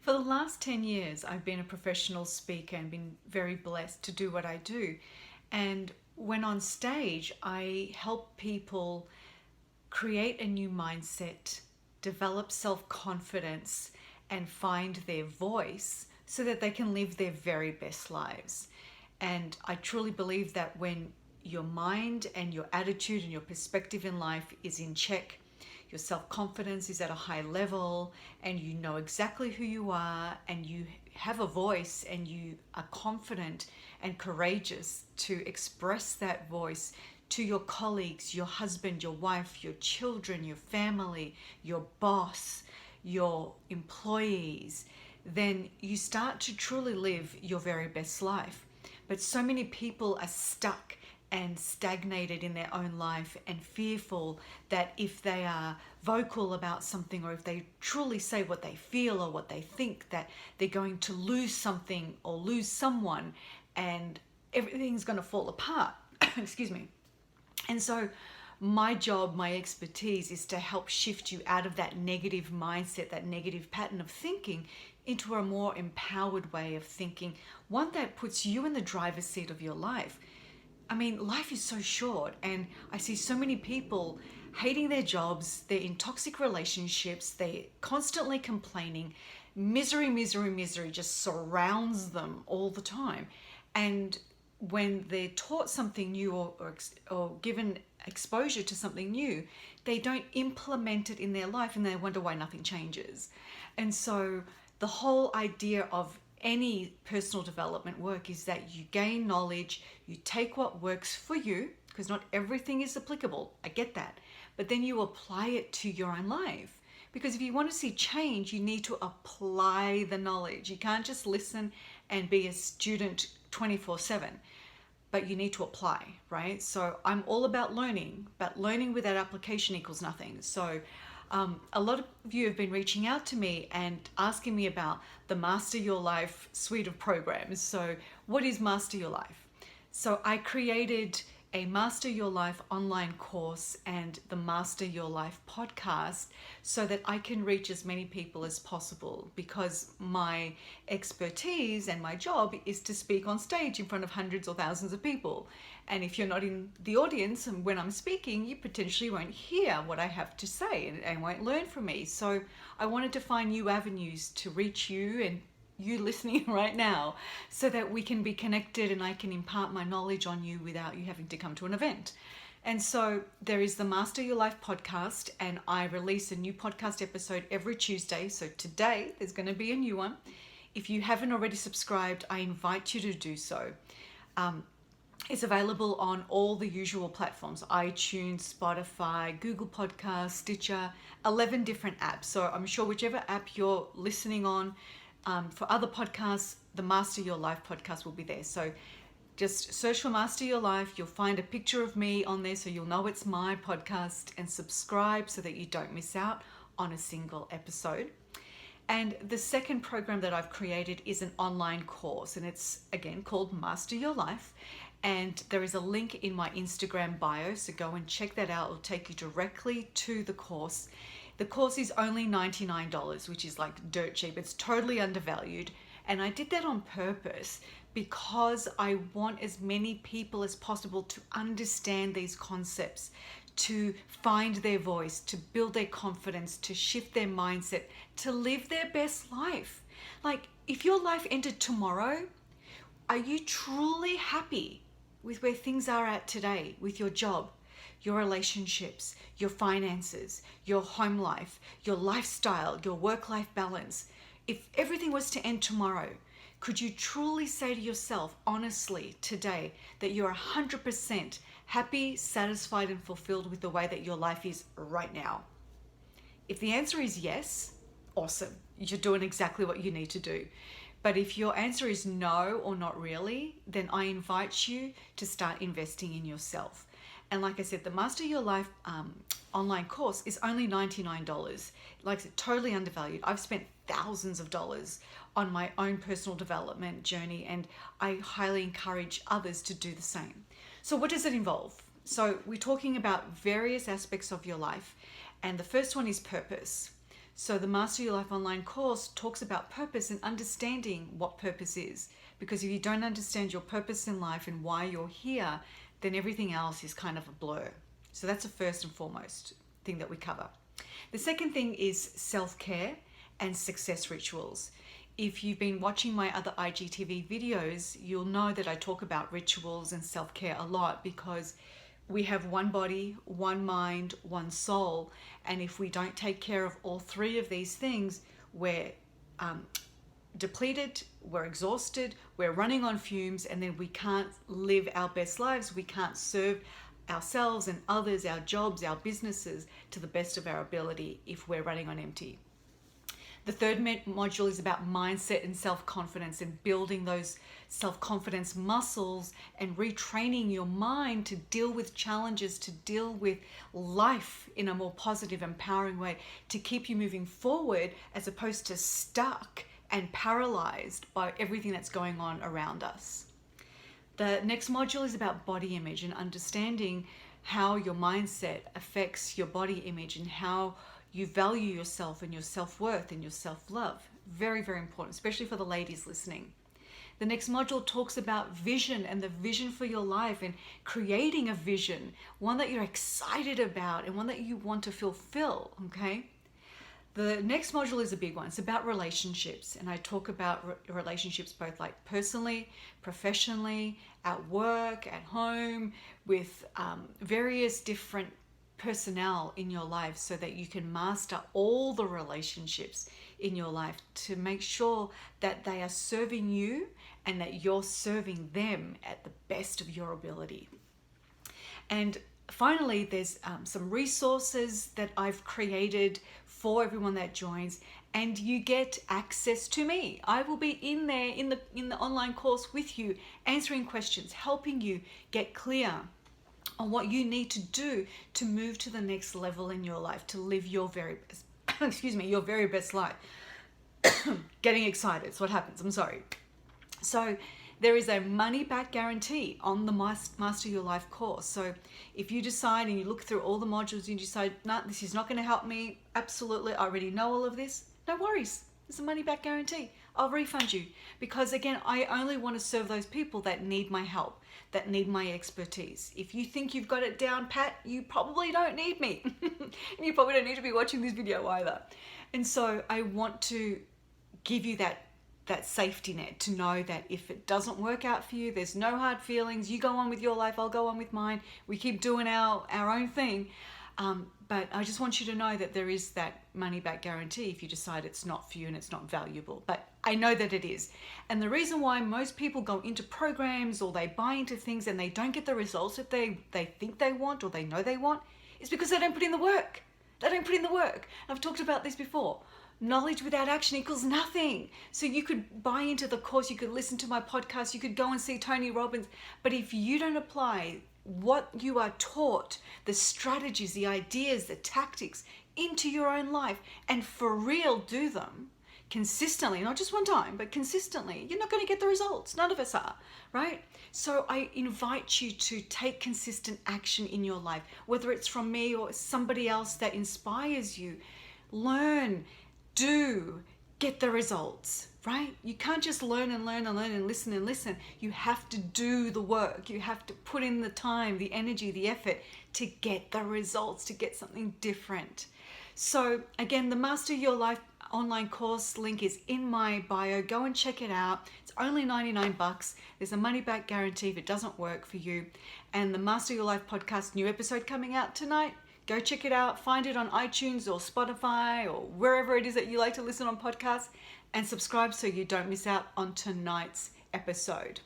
For the last 10 years, I've been a professional speaker and been very blessed to do what I do. And when on stage, I help people create a new mindset, develop self-confidence, and find their voice so that they can live their very best lives. And I truly believe that when your mind and your attitude and your perspective in life is in check, your self-confidence is at a high level, and you know exactly who you are, and you have a voice, and you are confident and courageous to express that voice to your colleagues, your husband, your wife, your children, your family, your boss, your employees, then you start to truly live your very best life. But so many people are stuck and stagnated in their own life and fearful that if they are vocal about something, or if they truly say what they feel or what they think, that they're going to lose something or lose someone and everything's going to fall apart. Excuse me. And so my job, my expertise is to help shift you out of that negative mindset, that negative pattern of thinking, into a more empowered way of thinking, one that puts you in the driver's seat of your life. I mean, life is so short, and I see so many people hating their jobs, they're in toxic relationships, they're constantly complaining, misery just surrounds them all the time. And when they're taught something new or given exposure to something new, they don't implement it in their life, and they wonder why nothing changes. And so the whole idea of any personal development work is that you gain knowledge, you take what works for you, because not everything is applicable, I get that, but then you apply it to your own life. Because if you want to see change, you need to apply the knowledge. You can't just listen and be a student 24/7, but you need to apply, right? So I'm all about learning, but learning without application equals nothing. So a lot of you have been reaching out to me and asking me about the Master Your Life suite of programs. So what is Master Your Life? So I created a Master Your Life online course and the Master Your Life podcast so that I can reach as many people as possible, because my expertise and my job is to speak on stage in front of hundreds or thousands of people. And if you're not in the audience and when I'm speaking, you potentially won't hear what I have to say and won't learn from me. So I wanted to find new avenues to reach you and you listening right now, so that we can be connected and I can impart my knowledge on you without you having to come to an event. And so there is the Master Your Life podcast, and I release a new podcast episode every Tuesday. So today there's going to be a new one. If you haven't already subscribed, I invite you to do so. It's available on all the usual platforms: iTunes, Spotify, Google Podcasts, Stitcher, 11 different apps. So I'm sure whichever app you're listening on, for other podcasts, the Master Your Life podcast will be there. So just search for Master Your Life. You'll find a picture of me on there, so you'll know it's my podcast, and subscribe so that you don't miss out on a single episode. And the second program that I've created is an online course, and it's again called Master Your Life. And there is a link in my Instagram bio, so go and check that out. It'll take you directly to the course. The course is only $99, which is like dirt cheap. It's totally undervalued. And I did that on purpose because I want as many people as possible to understand these concepts, to find their voice, to build their confidence, to shift their mindset, to live their best life. Like, if your life ended tomorrow, are you truly happy with where things are at today, with your job, your relationships, your finances, your home life, your lifestyle, your work-life balance? If everything was to end tomorrow, could you truly say to yourself, honestly, today, that you're 100% happy, satisfied, and fulfilled with the way that your life is right now? If the answer is yes, awesome. You're doing exactly what you need to do. But if your answer is no or not really, then I invite you to start investing in yourself. And like I said, the Master Your Life online course is only $99. Like I said, totally undervalued. I've spent thousands of dollars on my own personal development journey, and I highly encourage others to do the same. So what does it involve? So we're talking about various aspects of your life, and the first one is purpose. So the Master Your Life online course talks about purpose and understanding what purpose is. Because if you don't understand your purpose in life and why you're here, then everything else is kind of a blur. So that's the first and foremost thing that we cover. The second thing is self-care and success rituals. If you've been watching my other IGTV videos, you'll know that I talk about rituals and self-care a lot, because we have one body, one mind, one soul. And if we don't take care of all three of these things, we're depleted, we're exhausted, we're running on fumes, and then we can't live our best lives. We can't serve ourselves and others, our jobs, our businesses to the best of our ability if we're running on empty. The third module is about mindset and self-confidence, and building those self-confidence muscles and retraining your mind to deal with challenges, to deal with life in a more positive, empowering way, to keep you moving forward as opposed to stuck and paralyzed by everything that's going on around us. The next module is about body image and understanding how your mindset affects your body image and how you value yourself and your self-worth and your self-love. Very, very important, especially for the ladies listening. The next module talks about vision and the vision for your life, and creating a vision, one that you're excited about and one that you want to fulfill, okay? The next module is a big one. It's about relationships, and I talk about relationships both like personally, professionally, at work, at home, with various different personnel in your life, so that you can master all the relationships in your life to make sure that they are serving you and that you're serving them at the best of your ability. And finally, there's some resources that I've created for everyone that joins, and you get access to me. I will be in there in the online course with you, answering questions, helping you get clear on what you need to do to move to the next level in your life, to live your very best, your very best life. Getting excited, it's what happens, I'm sorry. So there is a money back guarantee on the Master Your Life course. So if you decide and you look through all the modules and you decide, nah, this is not going to help me, absolutely, I already know all of this, no worries. There's a money back guarantee. I'll refund you, because again, I only want to serve those people that need my help, that need my expertise. If you think you've got it down pat, you probably don't need me. And you probably don't need to be watching this video either. And so I want to give you that safety net to know that if it doesn't work out for you, there's no hard feelings. You go on with your life, I'll go on with mine. We keep doing our own thing. But I just want you to know that there is that money back guarantee if you decide it's not for you and it's not valuable. But I know that it is. And the reason why most people go into programs or they buy into things and they don't get the results that they think they want or they know they want is because they don't put in the work. They don't put in the work. I've talked about this before. Knowledge without action equals nothing. So you could buy into the course, you could listen to my podcast, you could go and see Tony Robbins. But if you don't apply what you are taught, the strategies, the ideas, the tactics into your own life, and for real do them consistently, not just one time, but consistently, you're not going to get the results. None of us are, right? So I invite you to take consistent action in your life, whether it's from me or somebody else that inspires you. Learn, do, get the results, right? You can't just learn and learn and learn and listen and listen. You have to do the work. You have to put in the time, the energy, the effort to get the results, to get something different. So again, the Master Your Life online course link is in my bio. Go and check it out. It's only $99. There's a money back guarantee if it doesn't work for you. And the Master Your Life podcast, new episode coming out tonight. Go check it out. Find it on iTunes or Spotify or wherever it is that you like to listen on podcasts, and subscribe so you don't miss out on tonight's episode.